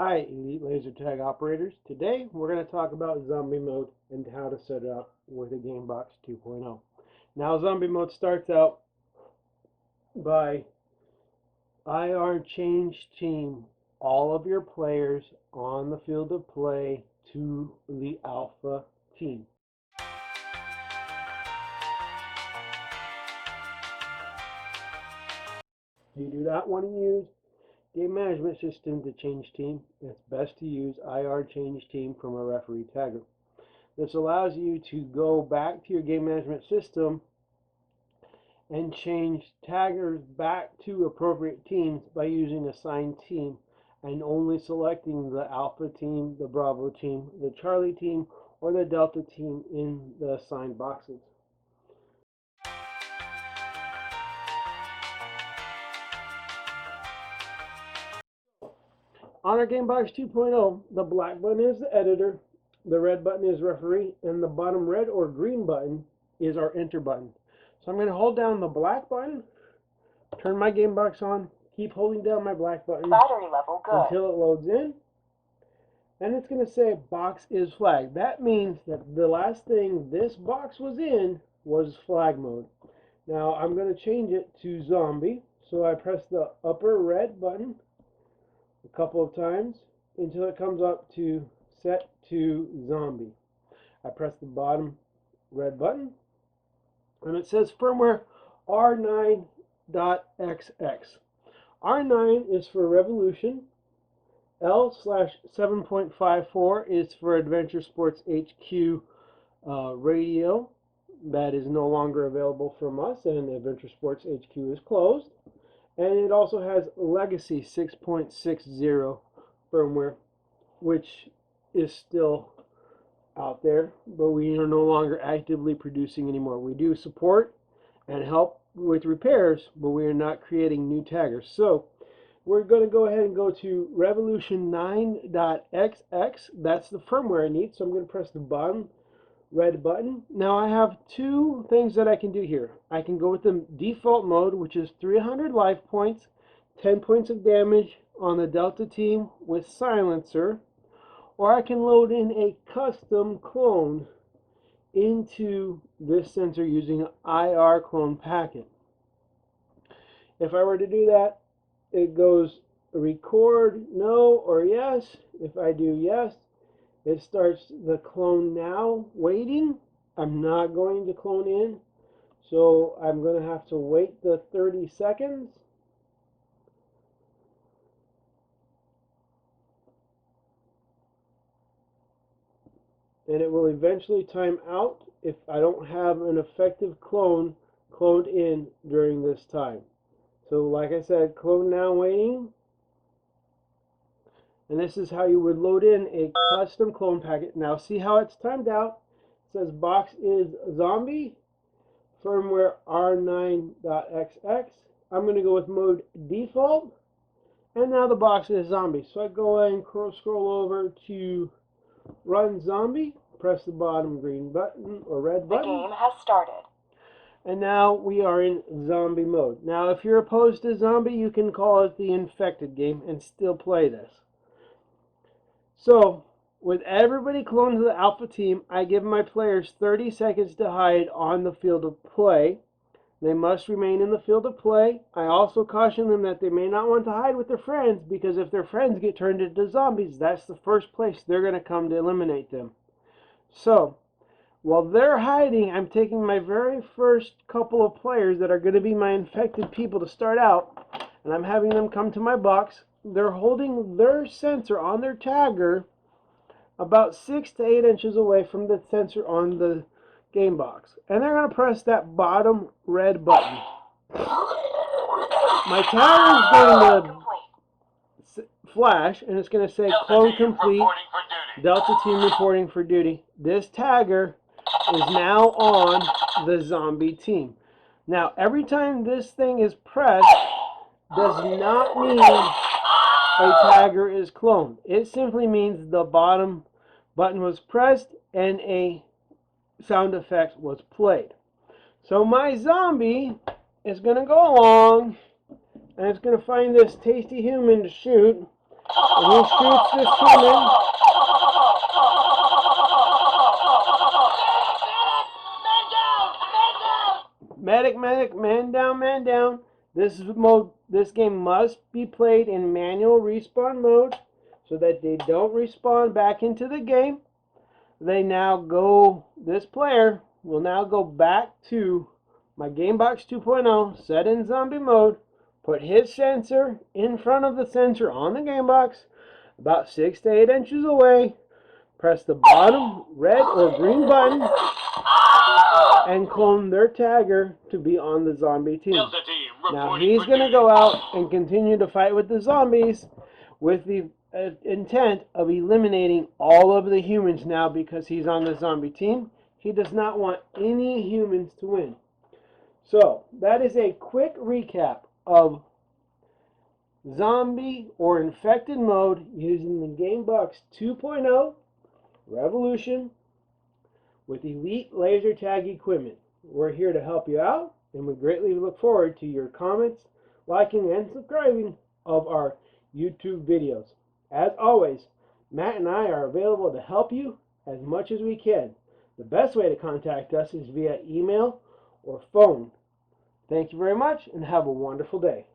Hi, Elite Laser Tag operators. Today we're going to talk about zombie mode and how to set it up with a Gamebox 2.0. Now zombie mode starts out by change team all of your players on the field of play to the alpha team. You do not want to use game management system to change team. It's best to use change team from a referee tagger. This allows you to go back to your game management system and change taggers back to appropriate teams by using assigned team and only selecting the Alpha team, the Bravo team, the Charlie team, or the Delta team in the assigned boxes. On our Gamebox 2.0, the black button is the editor, the red button is referee, and the bottom red or green button is our enter button. So I'm going to hold down the black button, turn my Gamebox on, keep holding down my black button battery level good until it loads in, and it's going to say box is flagged. That means that the last thing this box was in was flag mode. Now I'm going to change it to zombie, so I press the upper red button a couple of times until it comes up to set to zombie. I press the bottom red button and it says firmware R9.XX. R9 is for Revolution, L/7.54 is for Adventure Sports HQ radio. That is no longer available from us, and Adventure Sports HQ is closed. And it also has Legacy 6.60 firmware, which is still out there, but we are no longer actively producing anymore. We do support and help with repairs, but we are not creating new taggers. So we're going to go ahead and go to Revolution 9.XX. That's the firmware I need, so I'm going to press the bottom red button. Now I have two things that I can do here. I can go with the default mode, which is 300 life points, 10 points of damage on the Delta team with silencer, or I can load in a custom clone into this sensor using an IR clone packet. If I were to do that, it goes record no or yes. If I do yes, it starts the clone now waiting. I'm not going to clone in, so I'm going to have to wait the 30 seconds. And it will eventually time out if I don't have an effective clone cloned in during this time. So like I said, clone now waiting. And this is how you would load in a custom clone packet. Now see how it's timed out. It says box is zombie, firmware R9.XX. I'm going to go with mode default. And now the box is zombie. So I go ahead and scroll over to run zombie. Press the bottom green button or red button. The game has started. And now we are in zombie mode. Now if you're opposed to zombie, you can call it the infected game and still play this. So, with everybody cloned to the alpha team, I give my players 30 seconds to hide on the field of play. They must remain in the field of play. I also caution them that they may not want to hide with their friends, because if their friends get turned into zombies, that's the first place they're going to come to eliminate them. So, while they're hiding, I'm taking my very first couple of players that are going to be my infected people to start out, and I'm having them come to my box. They're holding their sensor on their tagger about 6 to 8 inches away from the sensor on the game box. And they're going to press that bottom red button. My tagger is going to flash, and it's going to say clone complete, Delta team reporting for duty. This tagger is now on the zombie team. Now, every time this thing is pressed does not mean a tagger is cloned. It simply means the bottom button was pressed and a sound effect was played. So my zombie is going to go along and it's going to find this tasty human to shoot, And he shoots this human. Medic, medic, man down, man down. This game must be played in manual respawn mode so that they don't respawn back into the game. This player will now go back to my Gamebox 2.0, set in zombie mode, put his sensor in front of the sensor on the Gamebox, about 6 to 8 inches away, press the bottom red or green button, and clone their tagger to be on the zombie team. Now he's going to go out and continue to fight with the zombies with the intent of eliminating all of the humans now because he's on the zombie team. He does not want any humans to win. So that is a quick recap of zombie or infected mode using the Gamebox 2.0 Revolution with Elite Laser Tag equipment. We're here to help you out, and we greatly look forward to your comments, liking, and subscribing of our YouTube videos. As always, Matt and I are available to help you as much as we can. The best way to contact us is via email or phone. Thank you very much, and have a wonderful day.